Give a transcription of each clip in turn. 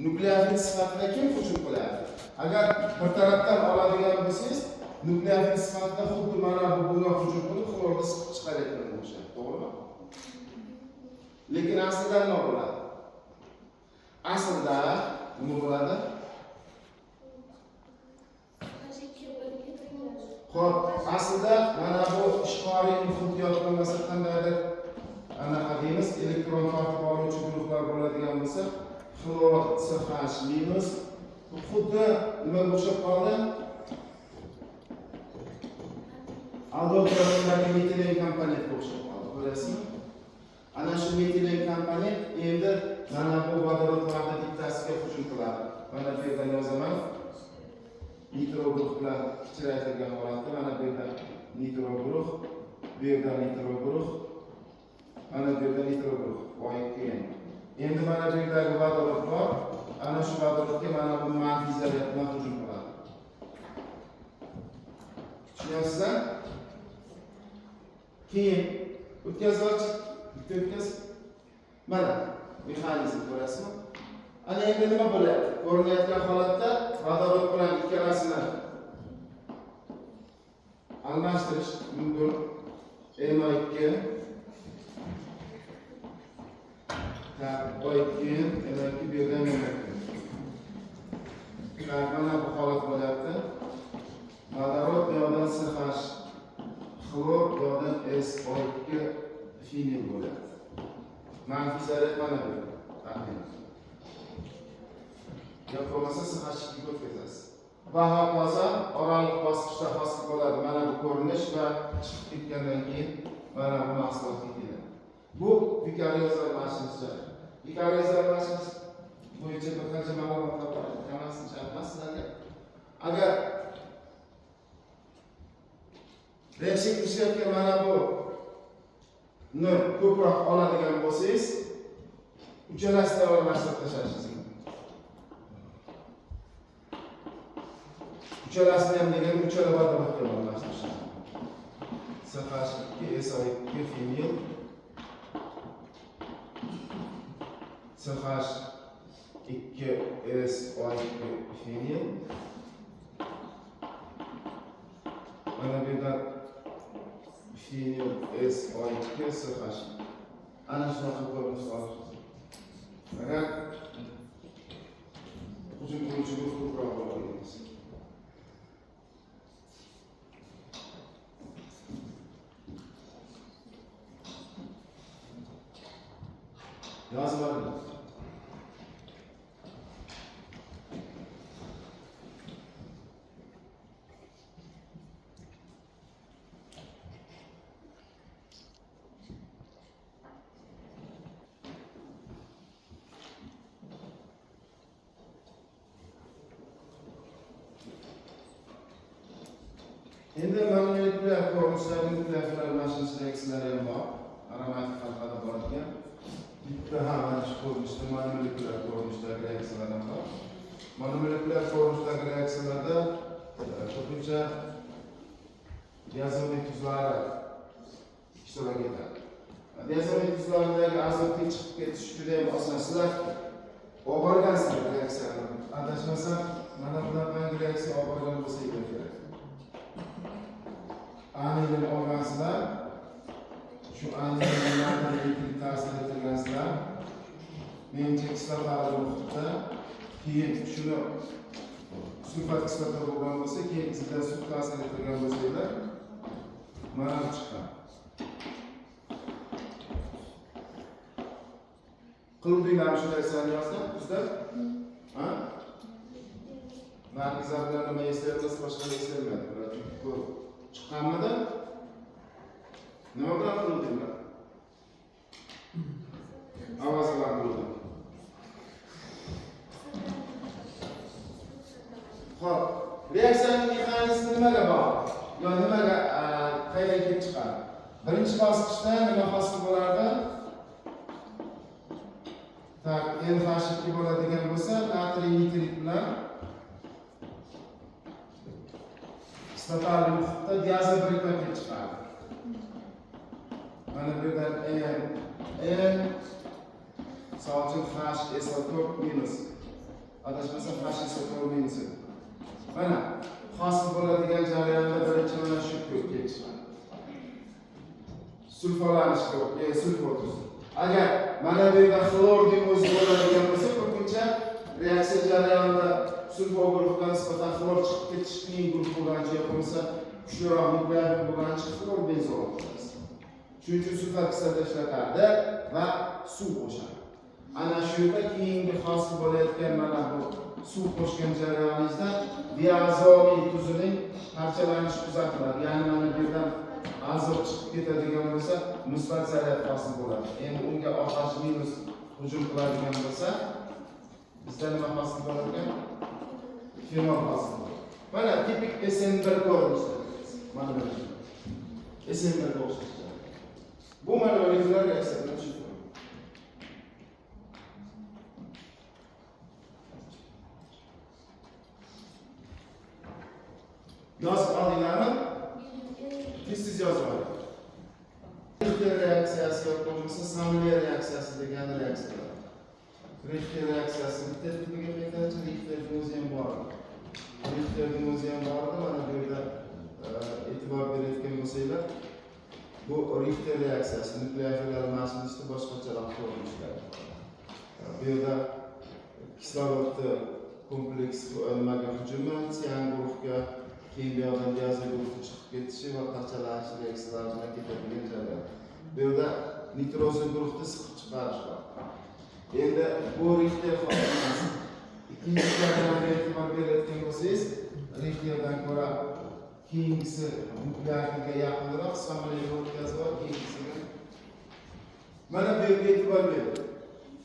nukleofil sifatida kim hujum qilyapti? Agar bir tarafdan oladigan bo'lsangiz, nukleofil sifatida xuddi mana bu bunga hujum qilib, xlorni siqib chiqarayotganga o'xshaydi, to'g'rimi? Lekin aslida nima bo'ladi? Aslida nima bo'ladi? Xo'p, aslida mana bu ishqoriy muhit yoki bo'lmasa qandaydir anaqa deymiz, elektron tortib oluvchi guruhlar bo'ladigan bo'lsa, xlor CH minus xuddi nimaga o'xshab qoldi? Aldoklarning metilen komponentga o'xshab qoldi. Ko'rasizmi? Ana shu metilen komponent endi mana bu vodorodlarning bittasiga hujum qiladi. Mana bu yerda yozaman. Nitro guruh bilan kichiraytirgan holatda mana bu yerda nitro guruh, bu yerda nitro guruh, mana bu yerda nitro guruh voyib. Endi mana bu yerdagi vodorod bor. Ana shu vodorodga mana bu manfiy zaryad bilan hujum qiladi. Tushunyapsizlar? Keyin o'tkazg'ich bitta o'tkaz. Mana mexanizm ko'rasizmi? Ana endi nima bo'lyapti? Ko'rinayotgan holatda vodorod bilan ikkalasini almashtirish mumkin. MO2 O2 MO2 bu yerda mana bu holat bo'lyapti. Vodorod bu yoqdan CH xlor bu yoqdan SO2 finil bo'lyapti. Manfiy zaryad mana bu yerda. Yo'q bo'lmasa CH2 ga o'tkazasiz. Va hokazo oraliq bosqichda hosil bo'ladi. Mana bu ko'rinish va chiqib ketgandan keyin mana bu mahsulotga keladi. Bu vikariyozal mashinasi. Vikariyozal mashinasi bo'yicha bir qancha ma'lumotlar bor. Hammasini aytmas sizlarga. Agar reaksiya ishlayotgan mana bu ni ko'proq oladigan bo'lsangiz, uchalasida aralashtirib tashlashingiz mumkin. Uchalasini ham degan uchala vodorodga aralashtirish. CH2 SO2 finil CH2 SO2 finil mana bu yerda finil SO2 CH. Ana shunaqa ko'rinish olish. Agar hujum qiluvchi guruh ko'proq bo'lgan bo'lsa yozib oling. Endi molekulyar ko'rinishlarning nukleofil mashinasi reaksiyalari ham bor. Aromatik halqada bo'ladigan. Bitta mana shu ko'rinishda molekulyar ko'rinishdagi reaksiyalar ham bor. Molekulyar ko'rinishdagi reaksiyalarda ko'pincha diazonik tuzlari ishtirok etadi. Diazonik tuzlardagi azotning chiqib ketishi juda ham oson. Sizlar olib borgansizlar reaksiyani. Adashmasam, mana bunaqa reaksiya olib borgan bo'lsa kerak. Anilni olgansizlar, shu anillardan elektrik ta'sir etilgansizlar, menimcha kislotali muhitda, keyin shuni sulfat kislota bo'lgan bo'lsa, keyin sizdan sut ta'sir etilgan bo'lsanglar, mana bu chiqqan. Qiluvdinglarmi shu narsani yozdim, bizda? Ha? Nargizlar bilan nima eslayapmiz, boshqa eslayapmiz. Chunki ko'p chiqqanmidi? Nima bilan qiluvdinglar? Ovoz bilan qiluvdim. Xo'p, reaksiyaning mexanizmi nimaga bog'liq? Yo nimaga qayerga kelib chiqadi? Birinchi bosqichda nima hosil bo'lardi? Tak, NH2 bo'ladigan bo'lsa, natriy nitrit bilan kislotali muhitda diazobiriklar kelib chiqadi. Mana bu yerdan N solchin H SO4 minus adashmasam fashion olmaysiz. Mana hosil bo'ladigan jarayonda birinchi mana shu ketishman. Sulfolanish sulfotus. Agar mana bu yerda xlorning o'zi bo'ladigan bo'lsa, ko'pincha reaksiya jarayonida sulfo guruhidan nisbatan xlor chiqib ketish qiyin guruh bo'lgancha yo'qolsa, kuchliroq nuklear bo'lgancha xlor benzol qilamiz. Shuning uchun sulfat kislota ishlatiladi va suv qo'shadi. Ana shu yerda keyingi hosil bo'layotgan mana bu suv qo'shgan jarayoningizda diazomiy tuzining parchalanishi kuzatiladi. Ya'ni mana bu yerdan azot chiqib ketadigan bo'lsa, musbat zaryad hosil bo'ladi. Endi unga OH minus hujum qiladigan bo'lsa, bizda nima hosil bo'ladi? Fenol hosil bo'ladi. Mana tipik SN1 ko'rinishda. Mana bu SN1 ko'rinishda. Bu mana molekulyar reaksiyalar shu. Yozib olinglarmi? Tez yozib oling. Richter reaksiyasi yoki bo'lmasa Samler reaksiyasi degan reaksiyalar. Richter reaksiyasi bitta tipiga qaytadi, Richterning o'zi ham bor. Richterning o'zi ham bor, mana bu yerda e'tibor berayotgan bo'lsanglar, bu Richter reaksiyasi nukleofillar mashinasida boshqacharoq ko'rinishadi. Bu yerda kislorodni kompleks nimaga hujumi, sian guruhga keyin bu yoqdan diazol guruhi chiqib ketishi va parchalanish reaksiyalar ketadigan jarayon. Bu yerda nitrozli guruhni siqib chiqarish bor. Endi bu Richter hosilasi ikkinchi jarayonga e'tibor berayotgan bo'lsangiz, Richterdan ko'ra keyingisi nukleofilga yaqinroq samolyotga o'tkazib, keyingisiga mana bu yerga e'tibor bering.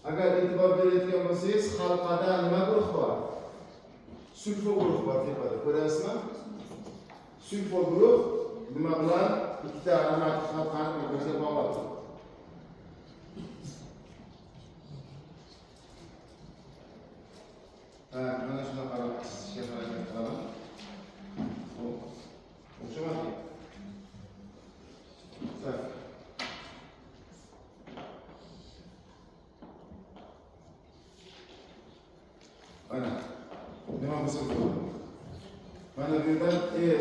Agar e'tibor berayotgan bo'lsangiz, halqada nima guruh bor? Sulfo guruh bor tepada, ko'rasizmi? Sulfo guruh nima bilan ikkita aromatik halqani bir-biriga bog'lab. Mana shunaqa qilishga harakat qilaman. O'xshamadimi? Tak. Mana nima bo'lsa bo'ladi. Mana bu yerdan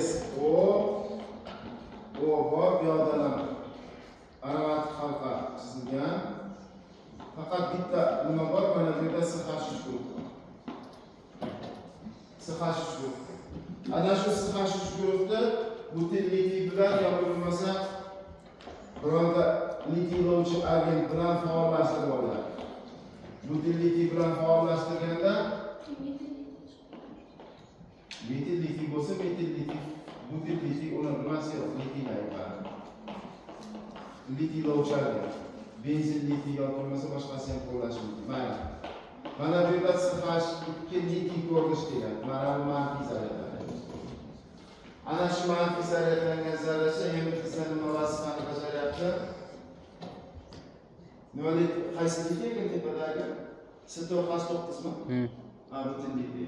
S, O bor, bu yoqdan ham aromatik halqa chizilgan. Faqat bitta nima bor, mana bu yerda SH3 guruh. SH3 guruh. Ana shu SH3 guruhda butil litiy bilan yoki bo'lmasa bironta litiylovchi agent bilan faollashtirib oladi. Butil litiy bilan faollashtirganda metil litiy bo'lsa, metil litiy, butil litiy uni nimasi yo'q, litiylar. Litiylovchi agent. Benzin litiy yoki bo'lmasa boshqasi ham qo'llash mumkin. Mana bu yerda SH2 litiy ko'rinish keladi. Mana bu manfiy zaryad. Ana shu manfiy zaryadlangan zarracha endi bizda nima vazifani bajaryapti? Nima qaysi litiy ekan tepadagi? STOH9mi? Butil litiy.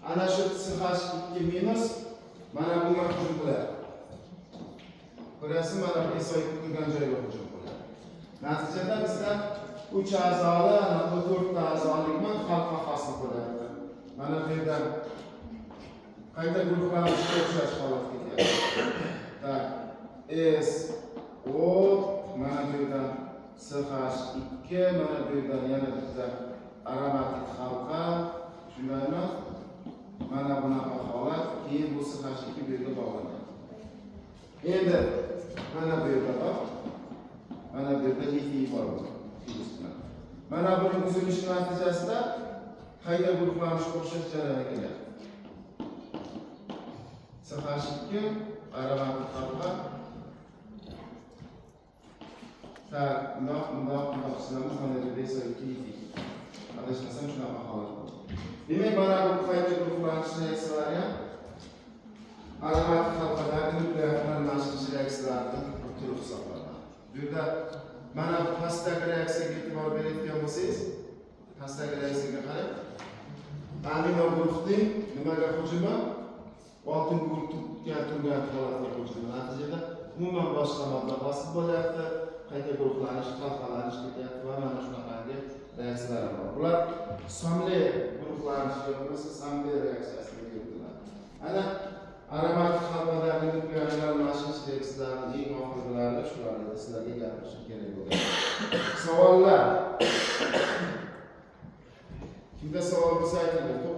Ana shu SH2 minus mana bunga hujum qiladi. Ko'rasizmi, mana bu SO2 turgan joyga hujum qiladi. Natijada bizda 3 a'zoli, ana bu 4 a'zolik halqa hosil bo'ladi. Mana bu yerdan qayta guruhlanishga o'xshash holat ketyapti. Tak, S, O, mana bu yerdan SH2, mana bu yerdan yana bitta aromatik halqa, shundaymi? Mana bunaqa holat, keyin bu SH2 bu yerga bog'lanadi. Endi mana bu yerda bor. Mana bu yerda litiy bor. Mana buning uzilishi natijasida qayta guruhlanishga o'xshash jarayon keladi. SH2 aromatik halqa. Tak, bundoq qilamiz, mana bu SO2 litiy. Adashmasam shunaqa holat bo'ladi. Demak, mana bu qayta guruhlanish reaksiyalari ham aromatik halqadagi nukleofil mashinasi reaksiyalaridan turi hisoblanadi. Bu yerda mana bu pastdagi reaksiyaga e'tibor berayotgan bo'lsangiz, pastdagi reaksiyaga qarang. Amino guruhning nimaga hujumi? Oltin guruhga turgan holatga hujumi. Natijada umuman boshqa modda hosil bo'lyapti. qayta guruhlanish, halqalanish ketyapti va mana shunaqangi reaksiyalar bor. Bular sonli guruhlanish yoki samli reaksiyasi deyiladi. Ana aromatik halqadagi nuklearlar mashinist reaksiyalarning eng oxirgilari shular edi, sizlarga gapirishim kerak bo'lgan. Savollar. Kimda savol bo'lsa ayting.